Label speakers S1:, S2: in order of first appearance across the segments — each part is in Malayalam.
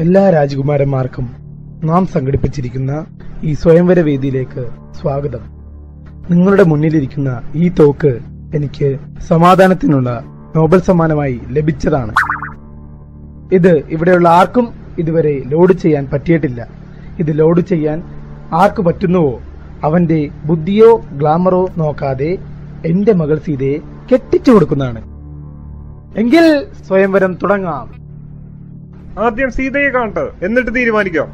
S1: എല്ലാ രാജകുമാരന്മാർക്കും നാം സംഘടിപ്പിച്ചിരിക്കുന്ന ഈ സ്വയംവര വേദിയിലേക്ക് സ്വാഗതം. നിങ്ങളുടെ മുന്നിലിരിക്കുന്ന ഈ തോക്ക് എനിക്ക് സമാധാനത്തിനുള്ള നോബൽ സമ്മാനമായി ലഭിച്ചതാണ്. ഇത് ഇവിടെയുള്ള ആർക്കും ഇതുവരെ ലോഡ് ചെയ്യാൻ പറ്റിയിട്ടില്ല. ഇത് ലോഡ് ചെയ്യാൻ ആർക്ക് പറ്റുന്നുവോ അവന്റെ ബുദ്ധിയോ ഗ്ലാമറോ നോക്കാതെ എന്റെ മകൾ സീതയെ കെട്ടിച്ചു കൊടുക്കുന്നതാണ്. എങ്കിൽ സ്വയംവരം തുടങ്ങാം.
S2: ആദ്യം സീതയെ കാണട്ടെ, എന്നിട്ട് തീരുമാനിക്കാം.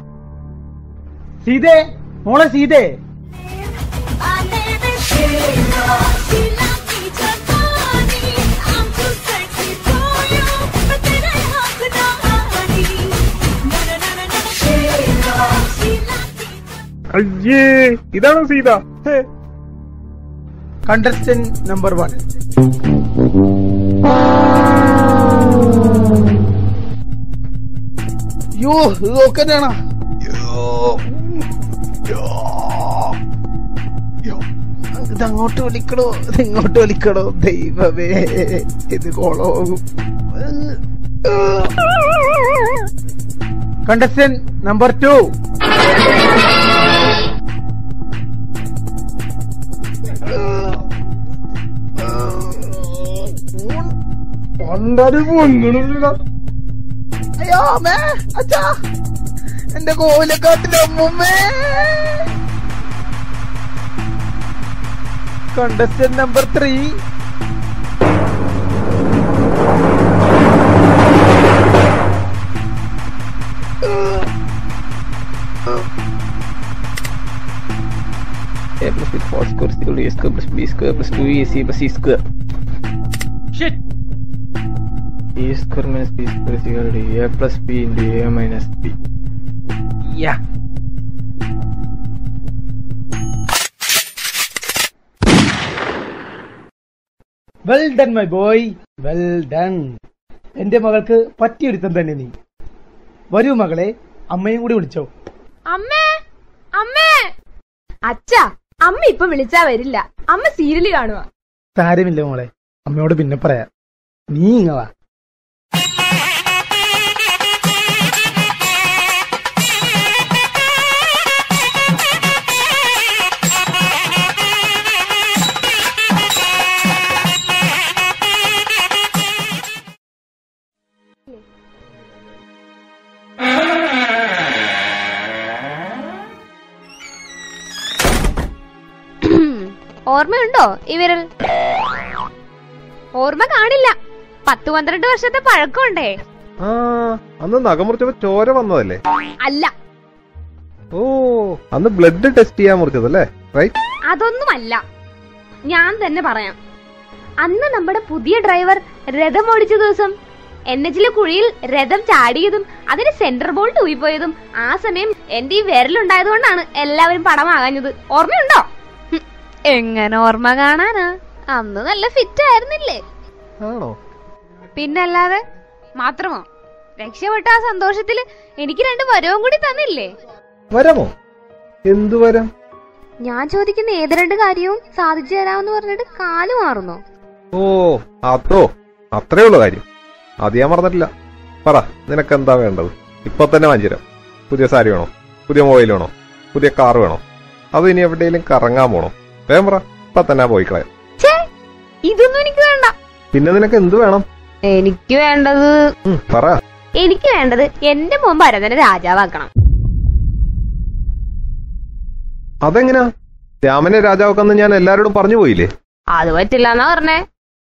S1: സീതേ, മോളെ സീതേ.
S2: അയ്യേ, ഇതാണോ സീത?
S1: Contestant number 1. യോ ഇതൊക്കെയാണ്. ഇതങ്ങോട്ട് വലിക്കണോ ഇതിങ്ങോട്ട് വലിക്കണോ? ദൈവമേ, ഇത് കോളാകും. Contestant number 2. അയ്യോ അമ്മേ, അച്ഛാ, എന്റെ കോവിലക്കാട്ടിലെ അമ്മൂമ്മേ. Contestant number 3.
S3: A plus B square equal A square plus B square plus 2AC plus C square.
S1: Shit.
S3: A square minus B square is equal to A plus B into A minus B.
S1: Yeah. Well done my boy. Well done. എന്റെ മകൾക്ക് പറ്റിയൊരുത്തം തന്നെ നീ. വരൂ മകളെ, അമ്മയും കൂടി വിളിച്ചോ.
S4: അമ്മേ, അമ്മേ. അച്ഛാ, അമ്മ ഇപ്പൊ വിളിച്ചാ വരില്ല. അമ്മ സീരിയല് കാണുക.
S1: സാരമില്ല മോളെ, അമ്മയോട് പിന്നെ പറയാം. നീ ഇങ്ങവാ.
S4: ഓർമ്മയുണ്ടോ ഈ വിരൽ? ഓർമ്മ കാണില്ല. 10-12 വർഷത്തെ പഴക്കമുണ്ടേ.
S2: അന്ന് നഖമുറിച്ചപ്പോ ചോര വന്നതല്ലേ?
S4: അല്ല.
S2: ഓ, അന്ന് ബ്ലഡ് ടെസ്റ്റ് ചെയ്യാൻ മുറിച്ചതല്ലേ? റൈറ്റ്.
S4: അതൊന്നുമല്ല, ഞാൻ തന്നെ പറയാം. അന്ന് നമ്മുടെ പുതിയ ഡ്രൈവർ രഥം ഓടിച്ച ദിവസം NH-ലെ കുഴിയിൽ രഥം ചാടിയതും അതിന് സെന്റർ ബോൾട്ട് ഊയിപ്പോയതും ആ സമയം എന്റെ ഈ വിരലുണ്ടായതുകൊണ്ടാണ് എല്ലാവരും പടമാകാഞ്ഞത്. ഓർമ്മയുണ്ടോ? എങ്ങനെ ഓർമ്മ കാണാനാ? അന്ന് നല്ല ഫിറ്റ് ആയിരുന്നില്ലേ?
S2: ആണോ?
S4: പിന്നല്ലാതെ. മാത്രമോ, രക്ഷപ്പെട്ട ആ സന്തോഷത്തില് എനിക്ക് 2 വരവും കൂടി തന്നില്ലേ?
S2: വരമോ? എന്തു വരം?
S4: ഞാൻ ചോദിക്കുന്ന ഏത് 2 കാര്യവും സാധിച്ചു തരാമെന്ന് പറഞ്ഞിട്ട് കാല് മാറുന്നോ?
S2: ഓ, അതോ, അത്രേ ഉള്ളു കാര്യം. അത് ഞാൻ പറഞ്ഞിട്ടില്ല. പറ, നിനക്കെന്താ വേണ്ടത്? ഇപ്പൊ തന്നെ വാങ്ങിച്ചുതരാം. പുതിയ സാരി വേണോ? പുതിയ മൊബൈൽ വേണോ? പുതിയ കാർ വേണോ? അത് ഇനി എവിടെയെങ്കിലും കറങ്ങാൻ പോണോ? വേഗം പറ, ഇപ്പൊ തന്നെ പോയിക്കളയാം.
S4: ഇതൊന്നും എനിക്ക് വേണ്ട.
S2: പിന്നെ നിനക്ക് എന്ത് വേണം?
S4: എനിക്ക് വേണ്ടത്
S2: പറ.
S4: എനിക്ക് വേണ്ടത് എന്റെ മോൻ ഭരതനെ രാജാവാക്കണം.
S2: അതെങ്ങനാ? രാമനെ രാജാവാക്കാന്ന് ഞാൻ എല്ലാരോടും പറഞ്ഞു പോയില്ലേ?
S4: അത് പറ്റില്ല എന്നാ പറഞ്ഞേ.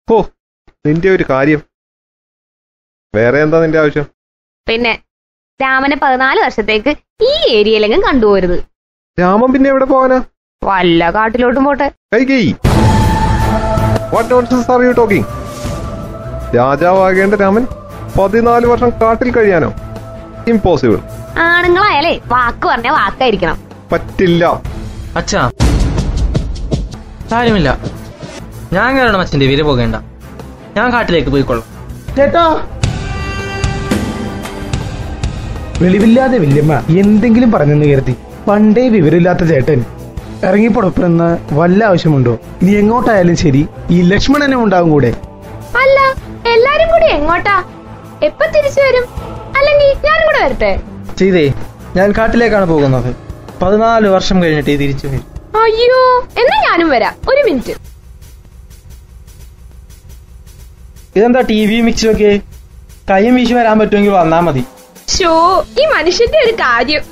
S2: ഓ, നിന്റെ ഒരു കാര്യം. വേറെ എന്താ നിന്റെ ആവശ്യം? പിന്നെ
S4: രാമനെ 14 വർഷത്തേക്ക് ഈ ഏരിയയിലെങ്കിലും കണ്ടുപോരുത്.
S2: രാമൻ പിന്നെ എവിടെ പോവാനാ?
S4: വല്ല കാട്ടിലോട്ടും പോട്ടെ.
S2: What nonsense are you talking? രാജാവാകേണ്ട Raman 14 വർഷം കാട്ടിൽ കഴിയാനോ? ഇംപോസിബിൾ.
S4: ആണുങ്ങളായാലേ വാക്ക് പറഞ്ഞ വാക്കായിരിക്കണം.
S2: പറ്റില്ല.
S3: അച്ഛാ, കാര്യമില്ല. ഞാൻ കാരണം അച്ഛന്റെ വീര് പോകേണ്ട. ഞാൻ കാട്ടിലേക്ക് പോയിക്കൊള്ളാം.
S1: ചേട്ടാ, വെളിവില്ലാതെ വല്യമ്മ എന്തെങ്കിലും പറഞ്ഞെന്ന് കരുതി പണ്ടേ വിവരമില്ലാത്ത ചേട്ടൻ ഇറങ്ങിപ്പൊടപ്പെടുന്ന വല്ല ആവശ്യമുണ്ടോ? ഇനി എങ്ങോട്ടായാലും ശരി, ഈ ലക്ഷ്മണനും ഉണ്ടാവും കൂടെ.
S4: അല്ല, എല്ലാരും കൂടി എങ്ങോട്ടാ? എപ്പ തിരിച്ചു വരും? അല്ലെങ്കിൽ ഞാനും കൂടെ വരട്ടെ?
S3: ചെയ്തേ, ഞാൻ കാട്ടിലേക്കാണ് പോകുന്നത്. 14 വർഷം കഴിഞ്ഞിട്ട് തിരിച്ചു വരും.
S4: അയ്യോ, എന്നാ ഞാനും വരാം. ഒരു മിനിറ്റ്.
S3: ഇതെന്താ TV മിക്സും ഒക്കെ? കയ്യും വീശി വരാൻ പറ്റുമെങ്കിൽ വന്നാ മതി.
S4: ഷോ, ഈ മനുഷ്യന്റെ ഒരു കാര്യം.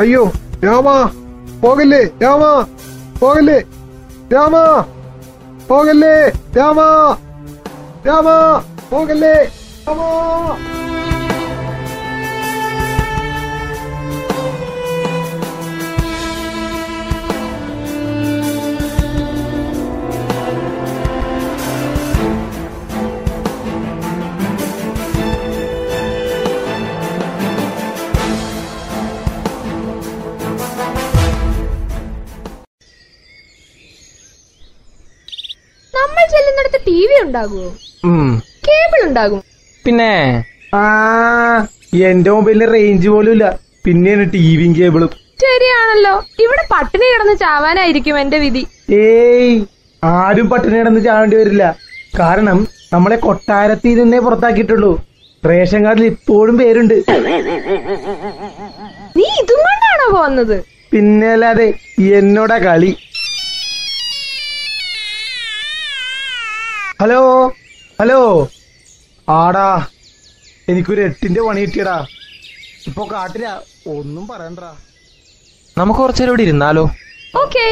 S2: അയ്യോ രാമ, പോകല്ലേ രാമ, പോകല്ലേ രാമ, പോകല്ലേ രാമ, രാമ പോകല്ലേ രാമ.
S4: നമ്മൾ ചെല്ലുന്നിടത്ത് TV ഉണ്ടാകുമോ? കേബിൾ ഉണ്ടാകും.
S3: പിന്നെ
S1: എന്റെ മൊബൈലിന് റേഞ്ച് പോലും ഇല്ല, പിന്നെയാണ് ടിവിയും കേബിളും.
S4: ശരിയാണല്ലോ, ഇവിടെ പട്ടിണി കിടന്ന് ചാവാനായിരിക്കും എന്റെ വിധി.
S1: ഏയ്, ആരും പട്ടിണി കിടന്ന് ചാവേണ്ടി വരില്ല. കാരണം നമ്മളെ കൊട്ടാരത്തിൽ നിന്നേ പുറത്താക്കിയിട്ടുള്ളൂ. റേഷൻ കാർഡിൽ ഇപ്പോഴും പേരുണ്ട്.
S4: നീ ഇതും കൊണ്ടാണോ പോകുന്നത്?
S1: പിന്നെ അല്ലാതെ എന്നോടാ കളി. ഹലോ ഹലോ, ആടാ, എനിക്കൊരു 8ന്റെ പണി കിട്ടിയടാ. ഇപ്പൊ കാട്ടില, ഒന്നും പറയണ്ടാ.
S3: നമുക്ക് കുറച്ചേരം ഇവിടെ ഇരുന്നാലോ?
S4: ഓക്കേ.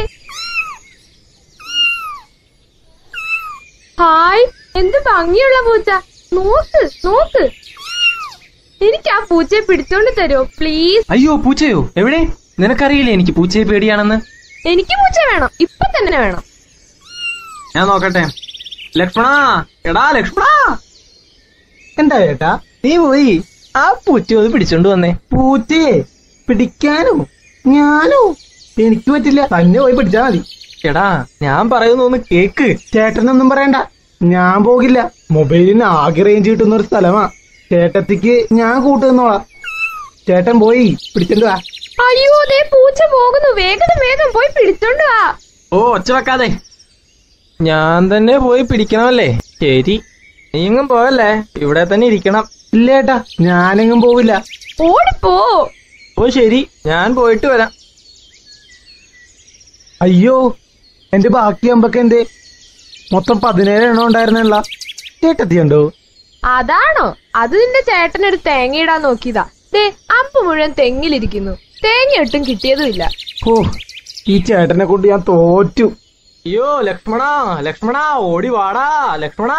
S4: ഹായ്, എന്ത് ഭംഗിയുള്ള പൂച്ച. നോക്ക് നോക്ക്. എനിക്ക് ആ പൂച്ചയെ പിടിച്ചോണ്ട് തരുമോ പ്ലീസ്?
S3: അയ്യോ, പൂച്ചയോ? എവിടെ? നിനക്കറിയില്ലേ എനിക്ക് പൂച്ചയെ പേടിയാണെന്ന്?
S4: എനിക്ക് പൂച്ച വേണം, ഇപ്പൊ തന്നെ വേണം.
S3: ഞാൻ നോക്കട്ടെ. ലക്ഷ്മണ, എടാ ലക്ഷ്മണ.
S1: എന്താ ചേട്ടാ?
S3: നീ പോയി ആ പൂച്ച ഒന്ന് പിടിച്ചോണ്ട് വന്നേ.
S1: പൂച്ചയെ പിടിക്കാനോ? ഞാനോ? എനിക്ക് പറ്റില്ല, തന്നെ പോയി പിടിച്ചാ മതി.
S3: എടാ, ഞാൻ പറയുന്ന ഒന്ന് കേക്ക്.
S1: ചേട്ടനൊന്നും പറയണ്ട, ഞാൻ പോകില്ല. മൊബൈലിന് ആകെ റേഞ്ച് കിട്ടുന്ന ഒരു സ്ഥലമാ. ചേട്ടത്തിക്ക് ഞാൻ കൂട്ടുന്നോളാം. ചേട്ടൻ പോയി പിടിച്ചോണ്ട് വാ.
S4: അയ്യോ, ദേ പൂച്ച പോകുന്നു. വേഗം വേഗം പോയി പിടിച്ചോണ്ട് വാ.
S3: ഓ, ഒച്ച വെക്കാതെ. ഞാൻ തന്നെ പോയി പിടിക്കണമല്ലേ? ശരി, നീങ്ങും പോവല്ലേ, ഇവിടെ തന്നെ ഇരിക്കണം.
S1: ഇല്ലേട്ടാ, ഞാനെങ്ങും പോവില്ല.
S4: ഓടിപ്പോ.
S3: ഓ ശരി, ഞാൻ പോയിട്ട് വരാം.
S1: അയ്യോ, എന്റെ ബാക്കി അമ്പൊക്കെ എന്തേ? മൊത്തം 17 എണ്ണം ഉണ്ടായിരുന്നല്ല. ചേട്ടത്തിയുണ്ടോ?
S4: അതാണോ? അത് നിന്റെ ചേട്ടനൊരു തേങ്ങ ഇടാൻ നോക്കിയതാ. ദേ, അമ്പ് മുഴുവൻ തെങ്ങിലിരിക്കുന്നു. തേങ്ങ ഒട്ടും കിട്ടിയതുമില്ല.
S1: ഓ, ഈ ചേട്ടനെ കൊണ്ട് ഞാൻ തോറ്റു.
S3: അയ്യോ ലക്ഷ്മണ, ലക്ഷ്മണ ഓടി വാടാ ലക്ഷ്മണ.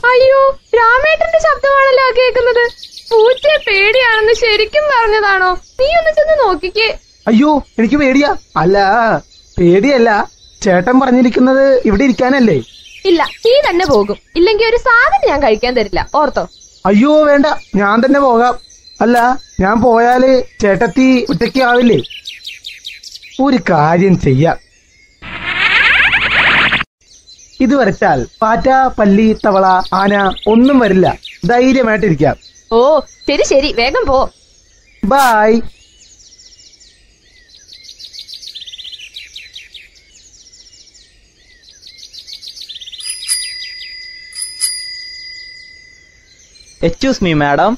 S4: അയ്യോ, രാമേട്ടന്റെ ശബ്ദമാണല്ലോ കേൾക്കുന്നത്. പൂച്ചയെ പേടിയാണെന്ന് ശരിക്കും പറഞ്ഞതാണോ? നീ ഒന്ന് ചെന്ന് നോക്കിക്കേ.
S1: അയ്യോ, എനിക്ക് പേടിയാ. അല്ല, പേടിയല്ല, ചേട്ടൻ പറഞ്ഞിരിക്കുന്നത് ഇവിടെ ഇരിക്കാനല്ലേ?
S4: ഇല്ല, നീ തന്നെ പോകും. ഇല്ലെങ്കിൽ ഒരു സാധനം ഞാൻ കഴിക്കാൻ തരില്ല, ഓർത്തോ?
S1: അയ്യോ വേണ്ട, ഞാൻ തന്നെ പോകാം. അല്ല, ഞാൻ പോയാല് ചേട്ടത്തി ഒറ്റയ്ക്ക് ആവില്ലേ? ഒരു കാര്യം ചെയ്യാം. ഇത് വരച്ചാൽ പാറ്റ, പല്ലി, തവള, ആന ഒന്നും വരില്ല. ധൈര്യമായിട്ടിരിക്കാം.
S4: ഓ ശരി ശരി, വേഗം പോ.
S1: Bye.
S5: Excuse me madam.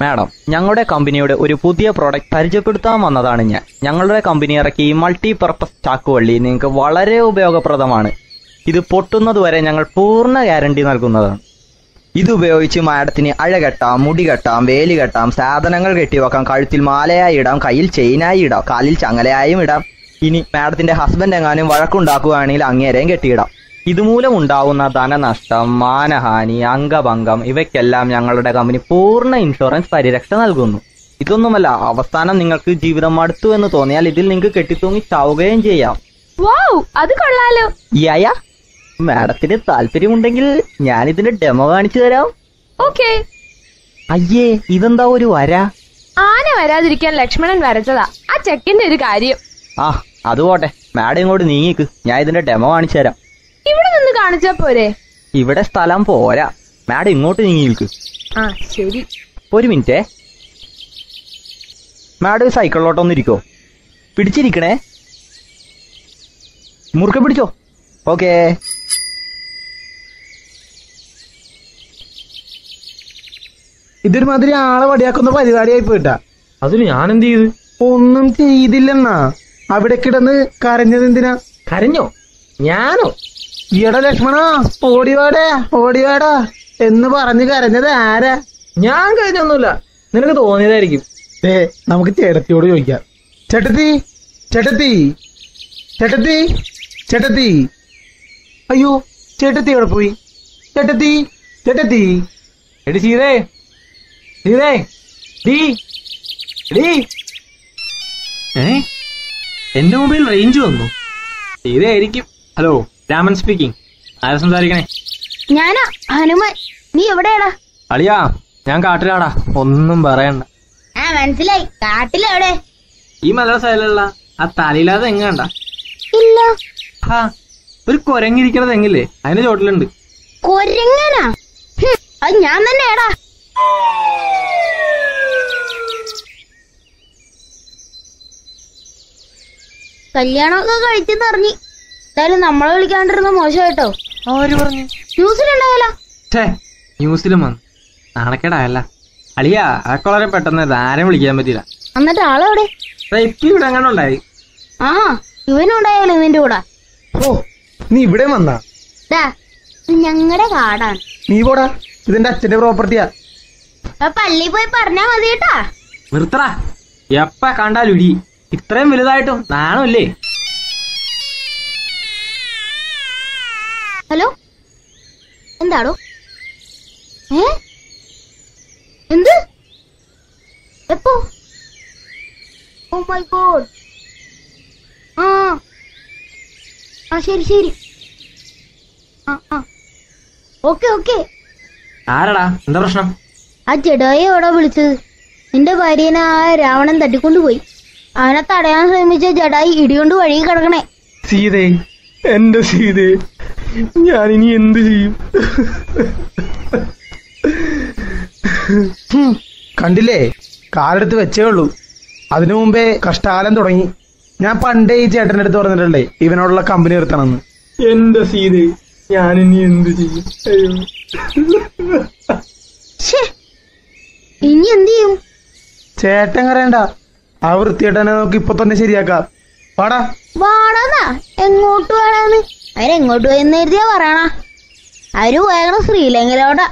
S5: Madam, ഞങ്ങളുടെ കമ്പനിയുടെ ഒരു പുതിയ പ്രോഡക്റ്റ് പരിചയപ്പെടുത്താൻ വന്നതാണ് ഞാൻ. ഞങ്ങളുടെ കമ്പനി ഇറക്കി ഈ മൾട്ടി പർപ്പസ് ചാക്കുവള്ളി നിങ്ങൾക്ക് വളരെ ഉപയോഗപ്രദമാണ്. ഇത് പൊട്ടുന്നത് വരെ ഞങ്ങൾ പൂർണ്ണ ഗ്യാരണ്ടി നൽകുന്നതാണ്. ഇതുപയോഗിച്ച് മാഡത്തിന് അഴ കെട്ടാം, മുടി കെട്ടാം, വേലി കെട്ടാം, സാധനങ്ങൾ കെട്ടിവെക്കാം, കഴുത്തിൽ മാലയായി ഇടാം, കയ്യിൽ ചെയിനായി ഇടാം, കാലിൽ ചങ്ങലയായും ഇടാം. ഇനി മാഡത്തിന്റെ ഹസ്ബൻഡ് എങ്ങാനും വഴക്കുണ്ടാക്കുകയാണെങ്കിൽ അങ്ങേരെയും കെട്ടിയിടാം. ഇതുമൂലം ഉണ്ടാവുന്ന ധനനഷ്ടം, മാനഹാനി, അംഗഭംഗം ഇവയ്ക്കെല്ലാം ഞങ്ങളുടെ കമ്പനി പൂർണ്ണ ഇൻഷുറൻസ് പരിരക്ഷ നൽകുന്നു. ഇതൊന്നുമല്ല, അവസാനം നിങ്ങൾക്ക് ജീവിതം മടുത്തു എന്ന് തോന്നിയാൽ ഇതിൽ നിങ്ങൾക്ക് കെട്ടിത്തൂങ്ങി ചാവുകയും ചെയ്യാം.
S4: അത് കൊള്ളാലോ.
S5: യായ, മാഡത്തിന് താല്പര്യമുണ്ടെങ്കിൽ ഞാൻ ഇതിന്റെ ഡെമോ കാണിച്ചു തരാം.
S4: ഓക്കേ.
S5: അയ്യേ, ഇതെന്താ ഒരു വര?
S4: ആന വരാതിരിക്കാൻ ലക്ഷ്മണൻ വരച്ചതാ. ആ ചെക്കിന്റെ ഒരു കാര്യം.
S5: ആ അത് പോട്ടെ, മാഡം ഇങ്ങോട്ട് നീങ്ങിക്ക്, ഞാൻ ഇതിന്റെ ഡെമോ കാണിച്ചു തരാം.
S4: ഇവിടെ നിന്ന് കാണിച്ചാ പോരെ?
S5: ഇവിടെ സ്ഥലം പോരാ, മാഡം ഇങ്ങോട്ട് നീങ്ങി നിൽക്ക്.
S4: ആ ശരി.
S5: ഒരു മിനിറ്റേ, മാഡം സൈക്കിളിലോട്ടൊന്നും ഇരിക്കോ? പിടിച്ചിരിക്കണേ, മുറുക്കെ പിടിച്ചോ. ഓക്കേ.
S1: ഇതൊരു മാതിരി ആളെ വടിയാക്കുന്ന പരിപാടിയായി പോയിട്ടാ.
S3: അതിന് ഞാൻ എന്ത് ചെയ്ത്?
S1: ഒന്നും ചെയ്തില്ലെന്നാ. അവിടെ കിടന്ന് കരഞ്ഞത് എന്തിനാ?
S3: കരഞ്ഞോ? ഞാനോ?
S1: ഈയുടെ ലക്ഷ്മണ, ഓടിവാടാ ഓടിവാടാ എന്ന് പറഞ്ഞ് കരഞ്ഞത് ആരാ?
S3: ഞാൻ കരഞ്ഞൊന്നുമില്ല, നിനക്ക് തോന്നിയതായിരിക്കും.
S1: നമുക്ക് ചേട്ടത്തിയോട് ചോദിക്കാം. ചേട്ടത്തി ചേട്ടത്തി ചേട്ടത്തി ചേട്ടത്തി. അയ്യോ, ചേട്ടത്തി എവിടെ പോയി? ചേട്ടത്തി ചേട്ടത്തി.
S3: എടി സീതേ, സീതേ, ഡീ ഡീ. എന്റെ മൊബൈൽ റേഞ്ച് വന്നു. സീതയായിരിക്കും. Hello, Raman speaking. ആരാ സംസാരിക്കണേ?
S4: ഞാനാ, ഹനുമാൻ. നീ എവിടെയാടാ?
S3: അളിയാ, ഞാൻ കാട്ടിലാടാ, ഒന്നും പറയണ്ട.
S4: മനസ്സിലായി. കാട്ടിലെവിടെ?
S3: ഈ മലയുടെ സൈഡിലുള്ള ആ തലയില്ലാതെ എങ്ങണ്ട?
S4: ഇല്ല.
S3: ഹാ, ഒരു കൊരങ്ങിരിക്കണത് എങ്ങില്ലേ, അതിന്റെ ചോട്ടിലുണ്ട്.
S4: കൊരങ്ങനാ? അത് ഞാൻ തന്നെയാടാ. കല്യാണമൊക്കെ കഴിച്ചെന്നറിഞ്ഞി. എന്തായാലും നമ്മളെ വിളിക്കാണ്ടിരുന്ന മോശമായിട്ടോ.
S3: ആര് പറഞ്ഞു?
S4: ന്യൂസിലുണ്ടായാലോ?
S3: ന്യൂസിലും വന്നു. നാണക്കേടായല്ല അളിയാ. അതൊക്കെ വളരെ പെട്ടെന്ന് ആരും വിളിക്കാൻ പറ്റില്ല.
S4: എന്നിട്ട് ആളെവിടെ?
S3: ഇപ്പൊ ഇവിടെ അങ്ങനെ ഉണ്ടായി.
S4: ആ, ഇവനുണ്ടായാലോ നിന്റെ കൂടെ?
S1: ഓ, നീ ഇവിടെ വന്നാ?
S4: ഞങ്ങളുടെ കാടാണ്.
S1: നീ പോടാ, ഇതെന്റെ അച്ഛന്റെ പ്രോപ്പർട്ടിയാ.
S4: പള്ളി പോയി പറഞ്ഞാ മതി കേട്ടാ.
S3: നിർത്തടാ, എപ്പ കണ്ടാലും ഇടി. ഇത്രയും വലുതായിട്ടും നാണമില്ലേ?
S4: ഹലോ, എന്താടോ? എന്ത്? എപ്പോ? Oh my God. ആ ശരി ശരി. Okay okay.
S3: ആരടാ, എന്താ പ്രശ്നം?
S4: ആ ജഡായി എവിടാ വിളിച്ചത്? നിന്റെ ഭാര്യനെ ആ രാവണൻ തട്ടിക്കൊണ്ടുപോയി. അവനെ തടയാൻ ശ്രമിച്ച ജഡായി ഇടികൊണ്ട് വഴി കിടക്കണേ.
S1: സീതേ, എന്റെ സീതേ, ഞാനിനി എന്ത് ചെയ്യും? കണ്ടില്ലേ, കാലെടുത്ത് വെച്ചേ ഉള്ളൂ. അതിനു മുമ്പേ കഷ്ടകാലം തുടങ്ങി. ഞാൻ പണ്ടേ ഈ ചേട്ടന്റെ അടുത്ത് പറഞ്ഞിട്ടുണ്ടേ ഇവനോടുള്ള കമ്പനി നിർത്തണമെന്ന്. എന്റെ സീതേ, ഞാനിനി എന്ത് ചെയ്യും?
S4: ഇനി എന്ത് ചെയ്യും?
S1: ചേട്ടൻ കരയണ്ട, ആ വൃത്തിയേട്ടനെ നമുക്ക് ഇപ്പൊ തന്നെ ശരിയാക്കാം. വാടാ.
S4: വാടാന്നാ? എങ്ങോട്ട് വേണമെന്ന്? അവരെങ്ങോട്ട് പോയെന്ന് കരുതിയാ പറയണ? അവര് പോയണ ശ്രീലങ്കയിലോട്ടാ.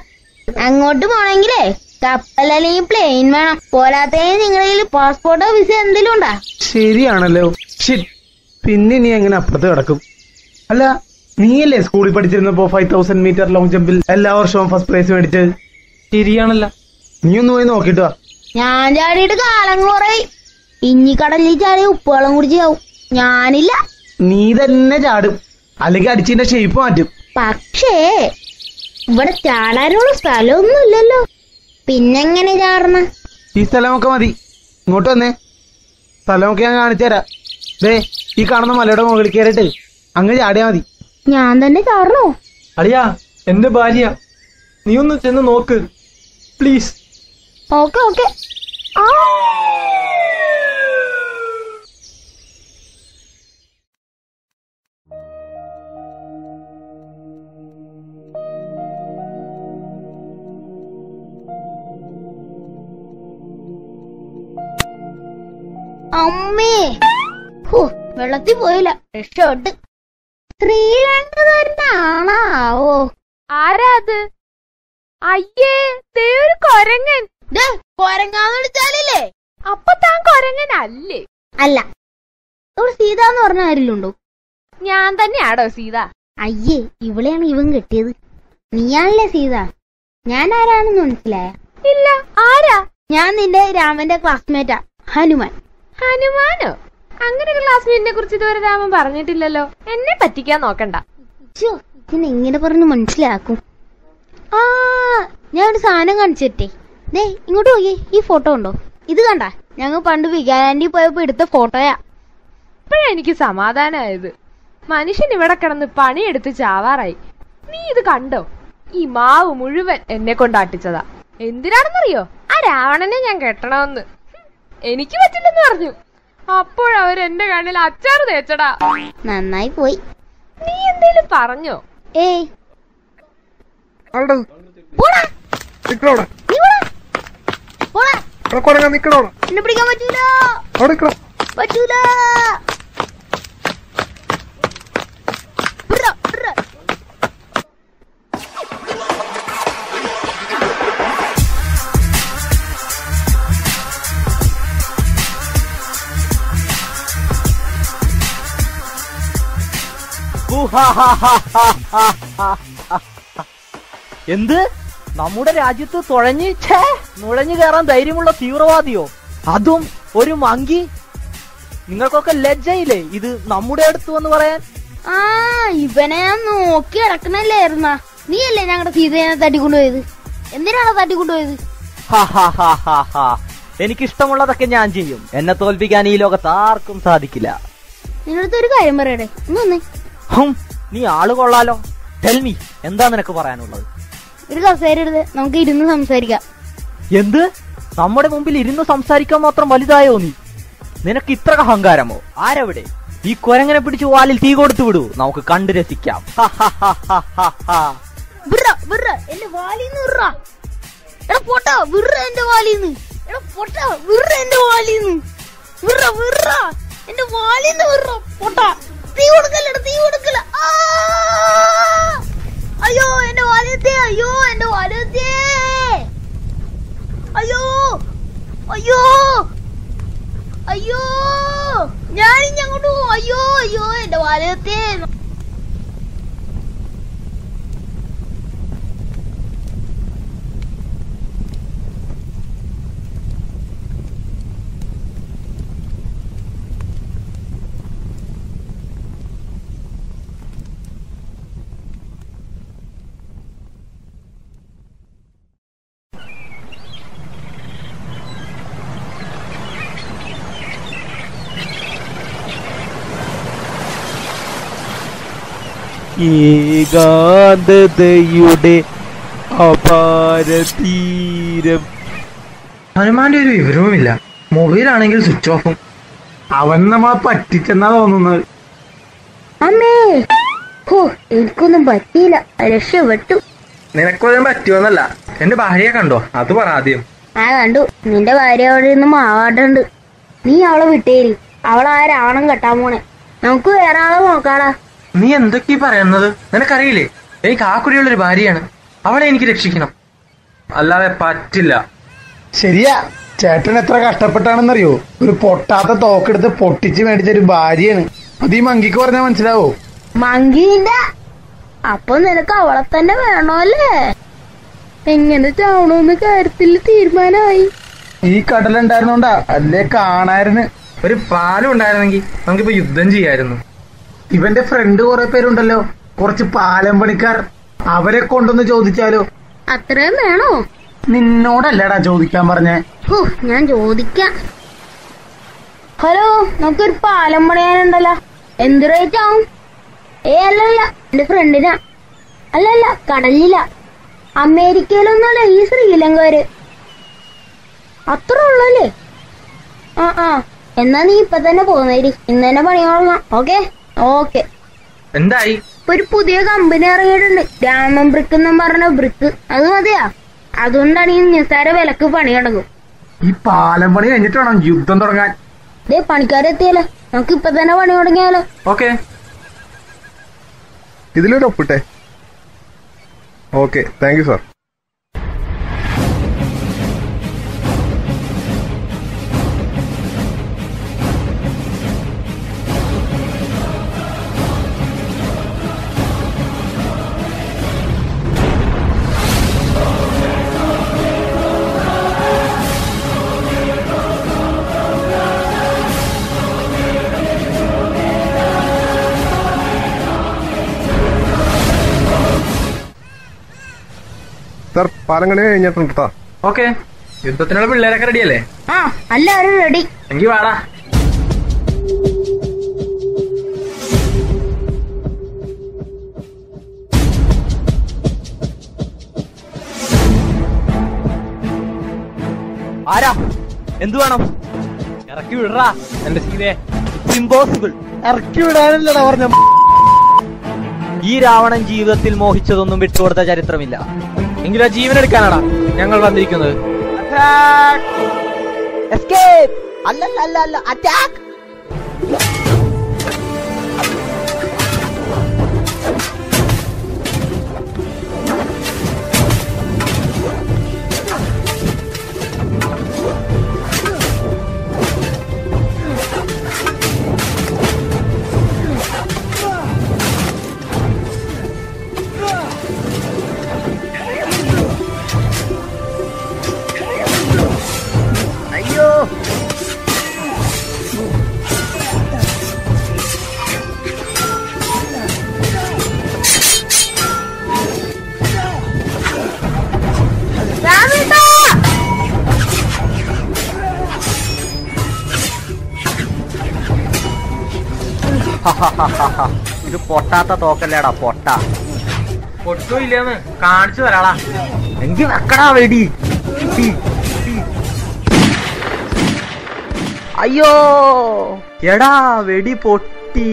S4: അങ്ങോട്ട് പോണെങ്കിലേ കപ്പൽ അല്ലെങ്കിൽ പ്ലെയിൻ വേണം. പോരാത്തതിന് നിങ്ങളുടെ കയ്യിൽ പാസ്പോർട്ടോ വിസ എന്തെങ്കിലും ഉണ്ടാ?
S1: ശരിയാണല്ലോ. പിന്നെ നീ എങ്ങനെ അപ്പുറത്ത് കിടക്കും? അല്ല, നീയല്ലേ സ്കൂളിൽ പഠിച്ചിരുന്നപ്പോ 5000 മീറ്റർ ലോങ് ജമ്പിൽ എല്ലാ വർഷവും ഫസ്റ്റ് പ്രൈസ് മേടിച്ചത്?
S3: ശരിയാണല്ലോ.
S1: നീ ഒന്ന് പോയി നോക്കിട്ട് വാ.
S4: ഞാൻ ചാടിയിട്ട് കാലം കുറേ. ഇനി കടലിൽ ചാടി ഉപ്പുവെള്ളം കുടിച്ചാവും. ഞാനില്ല.
S1: നീ തന്നെ ചാടും, അല്ലെങ്കിൽ അടിച്ചിന്റെ ഷേപ്പ് മാറ്റും.
S4: പക്ഷേ ഇവിടെ ചാടാനുള്ള സ്ഥലമൊന്നും ഇല്ലല്ലോ. പിന്നെങ്ങനെ ചാടണ?
S1: ഈ സ്ഥലമൊക്കെ മതി, ഇങ്ങോട്ട് വന്നേ. സ്ഥലമൊക്കെ ഞാൻ കാണിച്ചു തരാം. ദേ, ഈ കാണുന്ന മലയുടെ മുകളിൽ കയറിയിട്ട് അങ്ങ് ചാടിയാ മതി.
S4: ഞാൻ തന്നെ ചാടണോ?
S3: അളിയാ, എന്റെ ഭാര്യ, നീ ഒന്ന് ചെന്ന് നോക്ക് പ്ലീസ്.
S4: Okay okay. അമ്മേ, വെള്ളത്തിൽ പോയില്ല, രക്ഷപ്പെട്ട്. ശ്രീലങ്ക തന്നെയാണാവോ? ആരാ അത്? അയ്യേ, ദേ ഒരു കൊരങ്ങൻ. കൊരങ്ങാന്ന് വിളിച്ചാലല്ലേ? അപ്പൊ താൻ കൊരങ്ങനല്ലേ? അല്ല. ഇവിടെ സീത എന്ന് പറഞ്ഞ ആരിലുണ്ടോ? ഞാൻ തന്നെയാടോ സീത. അയ്യേ, ഇവളെയാണ് ഇവൻ കെട്ടിയത്. നീയാണല്ലേ സീത? ഞാൻ ആരാണെന്ന് മനസ്സിലായ? ഇല്ല. ആരാ? ഞാൻ നിന്റെ രാമന്റെ ക്ലാസ്മേറ്റാ, ഹനുമാൻ. ഹനുമാനോ? അങ്ങനെ ഒരു ക്ലാസ്മേറ്റിനെ കുറിച്ച് ഇതുവരെ രാമൻ പറഞ്ഞിട്ടില്ലല്ലോ. എന്നെ പറ്റിക്കാൻ നോക്കണ്ട. ഇതിനെ എങ്ങനെ പറഞ്ഞ് മനസ്സിലാക്കും? ആ, ഞാൻ ഒരു സാധനം കാണിച്ചിട്ടേ. ദേ ഇങ്ങോട്ട് നോക്കിയേ, ഈ ഫോട്ടോ ഉണ്ടോ? ഇത് കണ്ട, ഞങ്ങൾ പണ്ട് വികാരാൻഡി പോയപ്പോ എടുത്ത ഫോട്ടോയാ. ഇപ്പഴാ എനിക്ക് സമാധാനായത്. മനുഷ്യൻ ഇവിടെ കിടന്ന് പണിയെടുത്ത് ചാവാറായി. നീ ഇത് കണ്ടോ? ഈ മാവ് മുഴുവൻ എന്നെ കൊണ്ടാട്ടിച്ചതാ. എന്തിനാണെന്നറിയോ? ആ രാവണനെ ഞാൻ കെട്ടണമെന്ന്. എനിക്ക് പറ്റില്ലെന്ന് പറഞ്ഞു. അപ്പോഴവരെന്റെ കണ്ണിൽ അച്ചാറ് തേച്ചടാ. നന്നായി പോയി. നീ എന്തേലും പറഞ്ഞോ? ഏയ്, എന്നെ പിടിക്കാൻ പറ്റൂല. പറ്റൂല.
S5: എന്ത്? നമ്മുടെ രാജ്യത്ത് നുഴഞ്ഞു കയറാൻ ധൈര്യമുള്ള തീവ്രവാദിയോ? അതും ഒരു മങ്കി? നിങ്ങൾക്കൊക്കെ ലജ്ജയില്ലേ ഇത് നമ്മുടെ അടുത്ത് എന്ന് പറയാൻ?
S4: ആ, ഇവനെ ഞാൻ നോക്കി കിടക്കണല്ലായിരുന്ന. നീയല്ലേ ഞങ്ങളുടെ സീതയെ തട്ടിക്കൊണ്ടുപോയത്? എന്തിനാണ് തട്ടിക്കൊണ്ടുപോയത്?
S5: എനിക്കിഷ്ടമുള്ളതൊക്കെ ഞാൻ ചെയ്യും. എന്നെ തോൽപ്പിക്കാൻ ഈ ലോകത്ത് ആർക്കും സാധിക്കില്ല.
S4: നിങ്ങളടുത്ത് ഒരു കാര്യം പറയട്ടെ.
S5: നീ ആള് കൊള്ളാലോ. ടെൽമി, എന്താ നിനക്ക് പറയാനുള്ളത്?
S4: ഒരു കസേര എടുത്ത് നമുക്ക് ഇരുന്ന് സംസാരിക്കാം.
S5: എന്ത്? നമ്മുടെ മുമ്പിൽ ഇരുന്ന് സംസാരിക്കാൻ മാത്രം വലുതായോ നീ? നിനക്ക് ഇത്ര അഹങ്കാരമോ? ആരെവിടെ? ഈ കൊരങ്ങനെ പിടിച്ച് വാലിൽ തീ കൊടുത്തു വിടൂ, നമുക്ക് കണ്ടു രസിക്കാം.
S4: എന്റെ വാലിന്ന് എടാ പൊട്ടാ, എന്റെ വാലിന്ന്. എടാ പൊട്ടാ, എന്റെ വാലിന്ന്. എന്റെ വാലിന്ന് പൊട്ടാ. തീ കൊടുക്കല്ലട, തീ കൊടുക്കല. അയ്യോ എന്റെ വാലത്തെ, അയ്യോ എന്റെ വാലത്തെ, അയ്യോ അയ്യോ അയ്യോ, ഞാനിങ്ങോട്ട് പോകും. അയ്യോ അയ്യോ എന്റെ വാലത്തെ.
S3: ഏകാന്തതയുടെ അപാരതീരം.
S1: ഹനുമാന്റെ ഒരു വിവരവുമില്ല. മൊബൈലാണെങ്കിൽ സ്വിച്ച് ഓഫും. അവൻ നമ്മളെ പറ്റിച്ചെന്നാ തോന്നുന്നത്.
S4: അമ്മേ, എനിക്കൊന്നും പറ്റിയില്ല, രക്ഷപ്പെട്ടു.
S1: നിനക്കൊന്നും പറ്റുമെന്നല്ല, എന്റെ ഭാര്യയെ കണ്ടോ? അത് പറ ആദ്യം.
S4: ആ കണ്ടു. നിന്റെ ഭാര്യ അവിടെ നിന്ന് മാവാട്ടുണ്ട്. നീ അവളെ വിട്ടേരി. അവളാ രാവണം കെട്ടാൻ പോണെ. നമുക്ക് വേറെ ആളെ നോക്കാടാ.
S1: നീ എന്തൊക്കെയാ പറയുന്നത്? നിനക്കറിയില്ലേ, എനിക്ക് ആ കുടിയുള്ളൊരു ഭാര്യയാണ്. അവളെ എനിക്ക് രക്ഷിക്കണം, അല്ലാതെ പറ്റില്ല. ശരിയാ, ചേട്ടൻ എത്ര കഷ്ടപ്പെട്ടാണെന്നറിയോ? ഒരു പൊട്ടാത്ത തോക്കെടുത്ത് പൊട്ടിച്ച് മേടിച്ചൊരു ഭാര്യയാണ്. അത് ഈ മങ്കിക്ക് പറഞ്ഞാൽ മനസ്സിലാവോ?
S4: മങ്കിന്റെ അപ്പൊ നിനക്ക് അവളെ തന്നെ വേണമല്ലേ? എങ്ങനെ ചാവണോന്ന് കാര്യത്തിൽ തീരുമാനമായി.
S1: ഈ കടലുണ്ടായിരുന്നോണ്ടാ, അല്ലേ കാണായിരുന്നു. ഒരു പാലം ഉണ്ടായിരുന്നെങ്കിൽ നമുക്കിപ്പോ യുദ്ധം ചെയ്യായിരുന്നു. ഇവന്റെ ഫ്രണ്ട് കുറെ പേരുണ്ടല്ലോ, കുറച്ച് പാലം പണിക്കാർ. അവരെ കൊണ്ടൊന്ന് ചോദിച്ചാലോ?
S4: അത്രയും വേണോ?
S1: നിന്നോടല്ലടാ ചോദിക്കാൻ പറഞ്ഞേ.
S4: ഞാൻ ചോദിക്കാം. ഹലോ, നമുക്കൊരു പാലം പണിയാനുണ്ടല്ലോ. എന്ത് റേറ്റ് ആവും? അല്ലല്ല, എന്റെ ഫ്രണ്ടിനാ. അല്ലല്ല, കടലില. അമേരിക്കയിലൊന്നല്ല, ഈ ശ്രീലങ്ക വരെ. അത്ര ഉള്ളല്ലേ? ആ, എന്നാ നീ ഇപ്പൊ തന്നെ പോന്നേരി. ഇന്ന് തന്നെ പണി തുടങ്ങാം. Okay okay.
S1: എന്തായി?
S4: ഒരു പുതിയ കമ്പനി ഇറങ്ങിയിട്ടുണ്ട്, രാമൻ ബ്രിക്ക് എന്നും പറഞ്ഞ ബ്രിക്ക്. അത് മതിയാ? അതുകൊണ്ടാണ് ഈ നിസ്സാര വിലക്ക് പണി തുടങ്ങും.
S1: ഈ പാലം പണി കഴിഞ്ഞിട്ട് വേണം യുദ്ധം തുടങ്ങാൻ.
S4: ദേ പണിക്കാരെത്തിയല്ലോ, നമുക്ക് ഇപ്പൊ തന്നെ പണി തുടങ്ങിയാലോ?
S1: ഓക്കെ.
S2: ഇതിലൊരു ഒപ്പിട്ടെ. Okay, thank you sir. Sir പാലങ്ങളി കഴിഞ്ഞിട്ടുണ്ട് കേട്ടോ.
S3: ഓക്കെ, യുദ്ധത്തിനുള്ള പിള്ളേരൊക്കെ റെഡിയല്ലേ?
S6: ആ എല്ലാവരും റെഡി.
S3: എങ്കി വാടാ.
S5: ആരാ? എന്തു വേണം?
S3: ഇറക്കി വിടറാ എന്റെ സീതേ.
S5: ഇമ്പോസിബിൾ.
S1: ഇറക്കി വിടാനല്ലടാ പറഞ്ഞ.
S5: ഈ രാവണൻ ജീവിതത്തിൽ മോഹിച്ചതൊന്നും വിട്ടുകൊടുത്ത ചരിത്രമില്ല.
S3: എങ്കിലും ആ ജീവൻ എടുക്കാനാടാ ഞങ്ങൾ വന്നിരിക്കുന്നത്.
S5: എസ്കേപ്പ്. അല്ല അറ്റാക്ക്. ഇത് പൊട്ടാത്ത തോക്കല്ലേടാ പൊട്ട.
S3: പൊട്ടും ഇല്ലെന്ന് കാണിച്ചു തരാടാ.
S5: എങ്കിൽ വെക്കടാ വെടി. അയ്യോ എടാ വെടി പൊട്ടി.